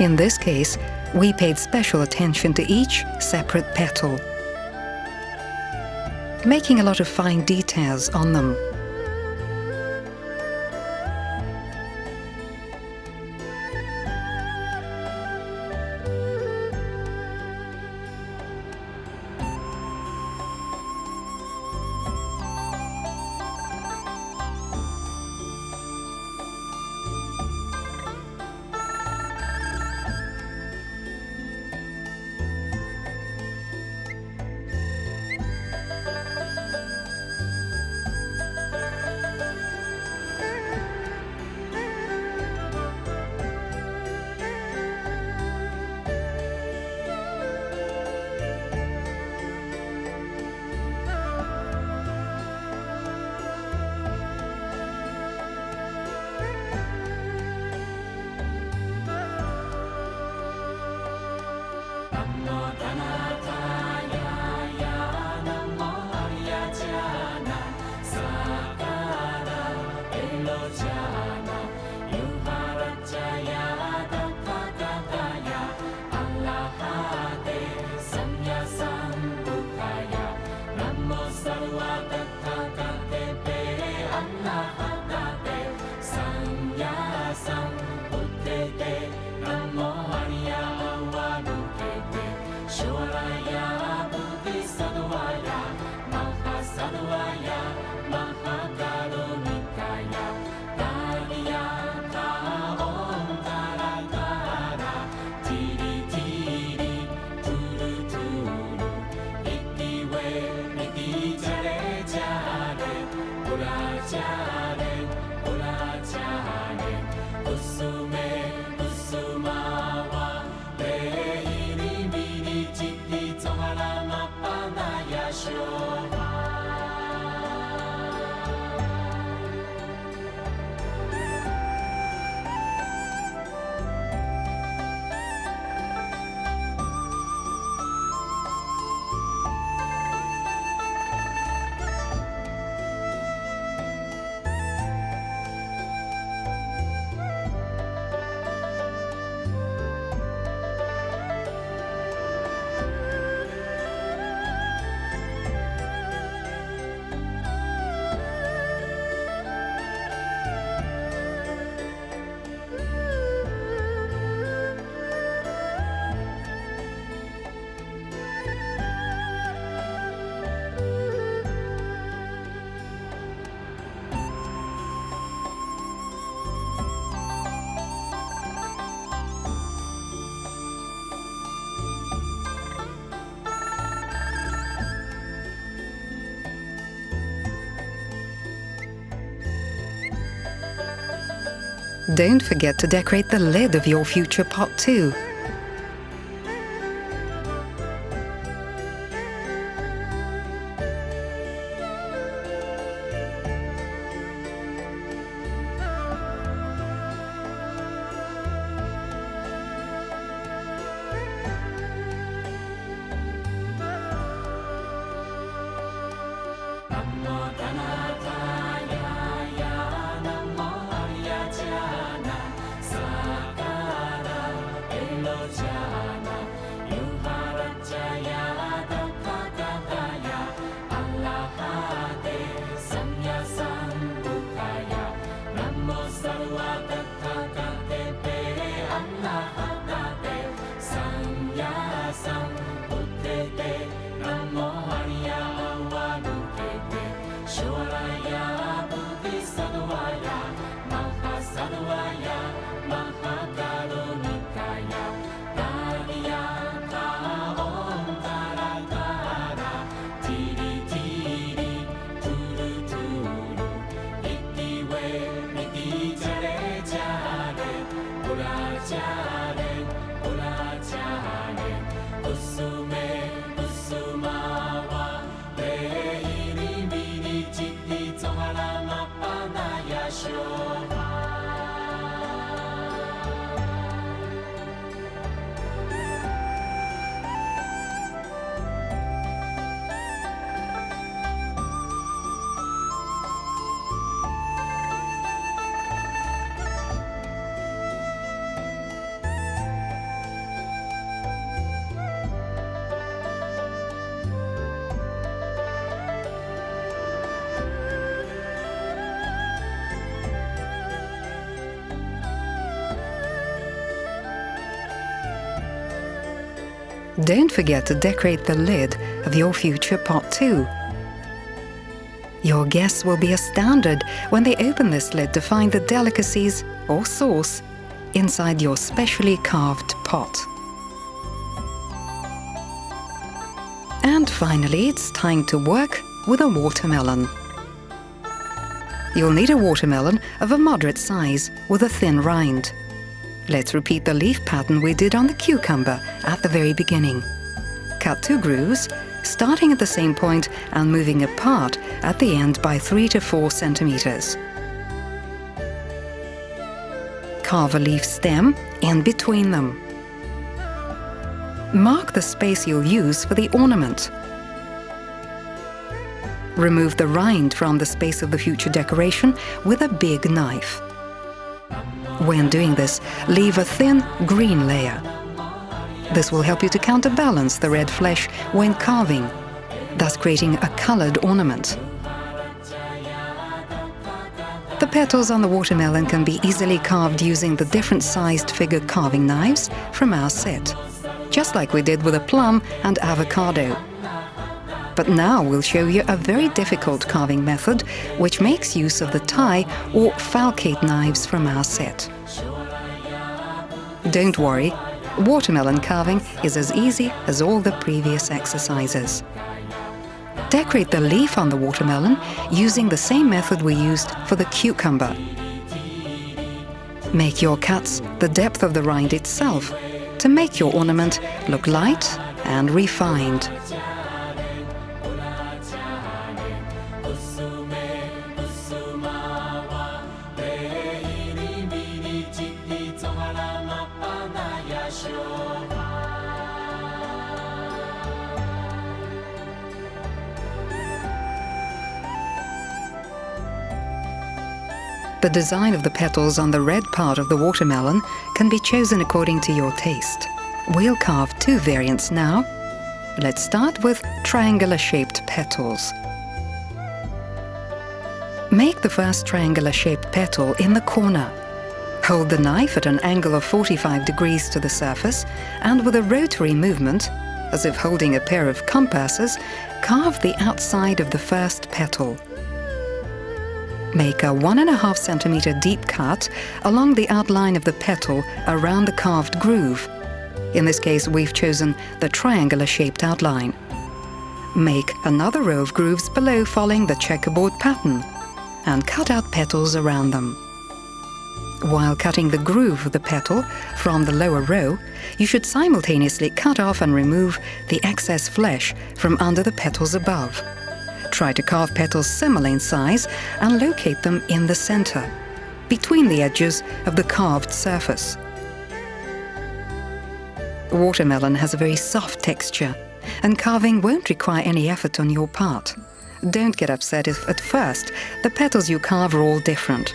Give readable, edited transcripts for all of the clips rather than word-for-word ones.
In this case, we paid special attention to each separate petal, making a lot of fine details on them. Don't forget to decorate the lid of your future pot too. Don't forget to decorate the lid of your future pot too. Your guests will be astounded when they open this lid to find the delicacies or sauce inside your specially carved pot. And finally, it's time to work with a watermelon. You'll need a watermelon of a moderate size with a thin rind. Let's repeat the leaf pattern we did on the cucumber at the very beginning. Cut 2 grooves, starting at the same point and moving apart at the end by 3 to 4 centimeters. Carve a leaf stem in between them. Mark the space you'll use for the ornament. Remove the rind from the space of the future decoration with a big knife. When doing this, leave a thin green layer. This will help you to counterbalance the red flesh when carving, thus creating a colored ornament. The petals on the watermelon can be easily carved using the different sized figure carving knives from our set, just like we did with a plum and avocado. But now we'll show you a very difficult carving method which makes use of the tie or falcate knives from our set. Don't worry, watermelon carving is as easy as all the previous exercises. Decorate the leaf on the watermelon using the same method we used for the cucumber. Make your cuts the depth of the rind itself to make your ornament look light and refined. The design of the petals on the red part of the watermelon can be chosen according to your taste. We'll carve 2 variants now. Let's start with triangular-shaped petals. Make the first triangular-shaped petal in the corner. Hold the knife at an angle of 45 degrees to the surface, and with a rotary movement, as if holding a pair of compasses, carve the outside of the first petal. Make a 1.5 centimeter deep cut along the outline of the petal around the carved groove. In this case, we've chosen the triangular-shaped outline. Make another row of grooves below following the checkerboard pattern, and cut out petals around them. While cutting the groove of the petal from the lower row, you should simultaneously cut off and remove the excess flesh from under the petals above. Try to carve petals similar in size and locate them in the center, between the edges of the carved surface. Watermelon has a very soft texture, and carving won't require any effort on your part. Don't get upset if at first the petals you carve are all different.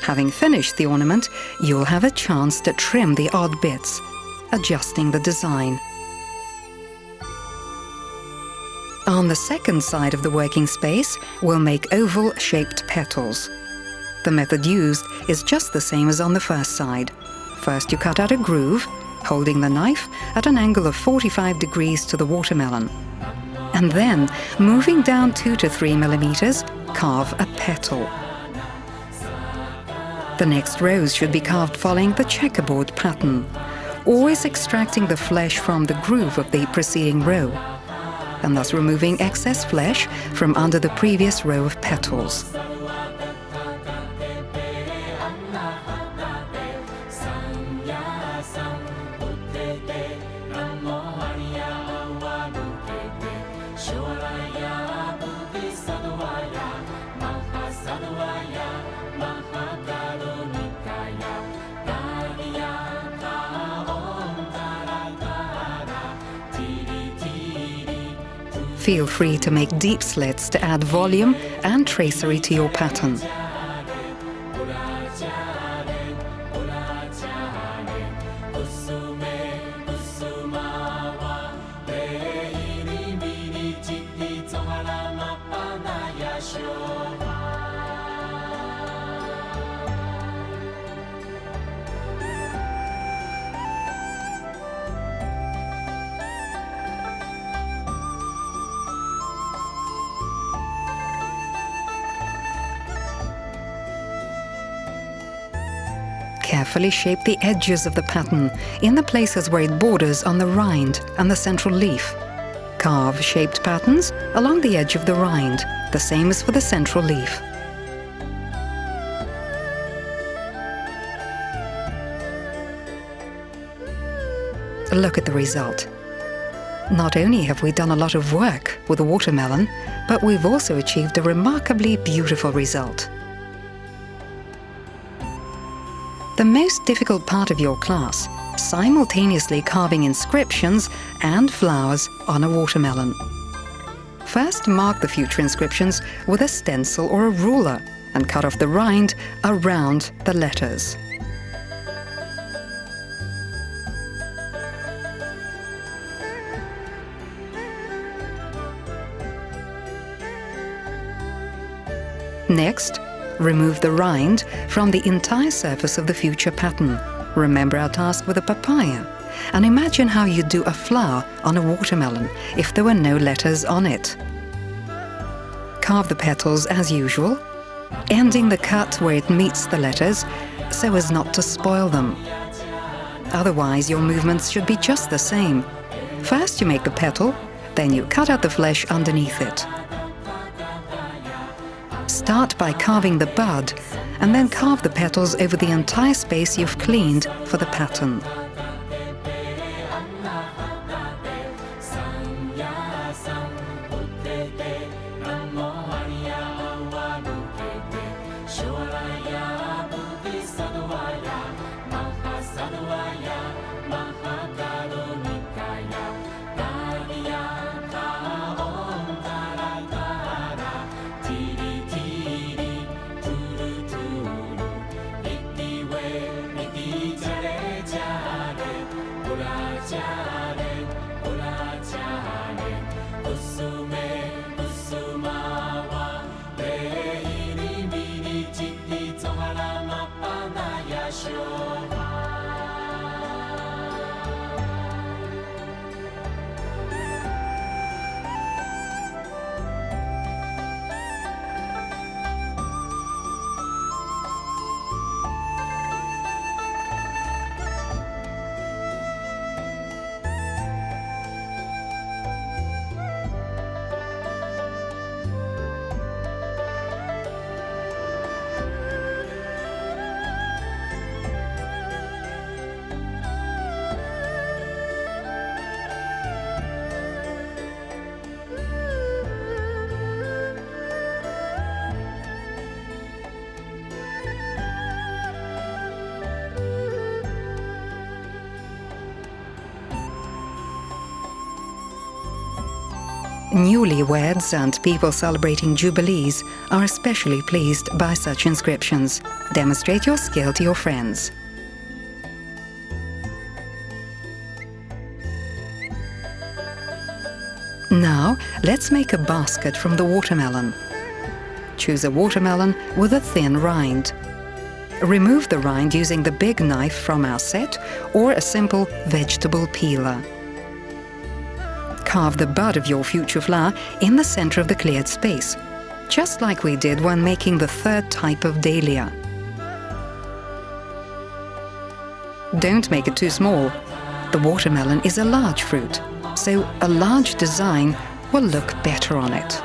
Having finished the ornament, you'll have a chance to trim the odd bits, adjusting the design. On the second side of the working space, we'll make oval-shaped petals. The method used is just the same as on the first side. First, you cut out a groove, holding the knife at an angle of 45 degrees to the watermelon. And then, moving down 2 to 3 millimeters, carve a petal. The next rows should be carved following the checkerboard pattern, always extracting the flesh from the groove of the preceding row, and thus removing excess flesh from under the previous row of petals. Feel free to make deep slits to add volume and tracery to your pattern. Carefully shape the edges of the pattern in the places where it borders on the rind and the central leaf. Carve shaped patterns along the edge of the rind, the same as for the central leaf. Look at the result. Not only have we done a lot of work with the watermelon, but we've also achieved a remarkably beautiful result. The most difficult part of your class, simultaneously carving inscriptions and flowers on a watermelon. First, mark the future inscriptions with a stencil or a ruler and cut off the rind around the letters. Next, remove the rind from the entire surface of the future pattern. Remember our task with a papaya, and imagine how you'd do a flower on a watermelon if there were no letters on it. Carve the petals as usual, ending the cut where it meets the letters so as not to spoil them. Otherwise, your movements should be just the same. First you make the petal, then you cut out the flesh underneath it. Start by carving the bud, and then carve the petals over the entire space you've cleaned for the pattern. Newlyweds and people celebrating jubilees are especially pleased by such inscriptions. Demonstrate your skill to your friends. Now, let's make a basket from the watermelon. Choose a watermelon with a thin rind. Remove the rind using the big knife from our set or a simple vegetable peeler. Carve the bud of your future flower in the center of the cleared space, just like we did when making the third type of dahlia. Don't make it too small. The watermelon is a large fruit, so a large design will look better on it.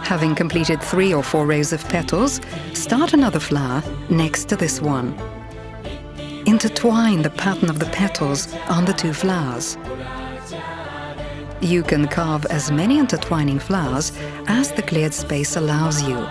Having completed 3 or 4 rows of petals, start another flower next to this one. Intertwine the pattern of the petals on the 2 flowers. You can carve as many intertwining flowers as the cleared space allows you.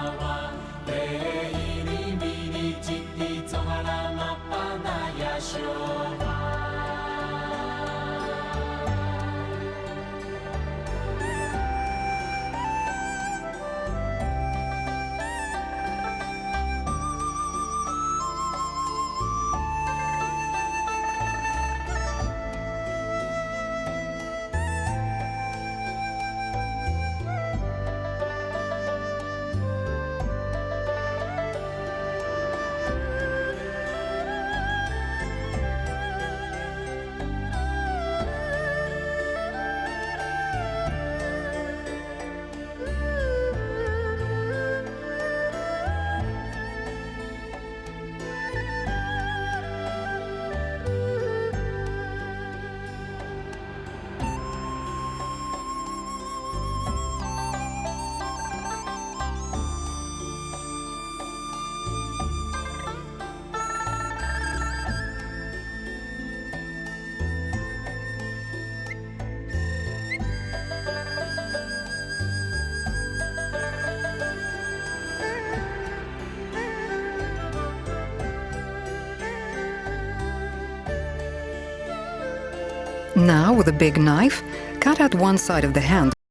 Now, with a big knife, cut out one side of the handle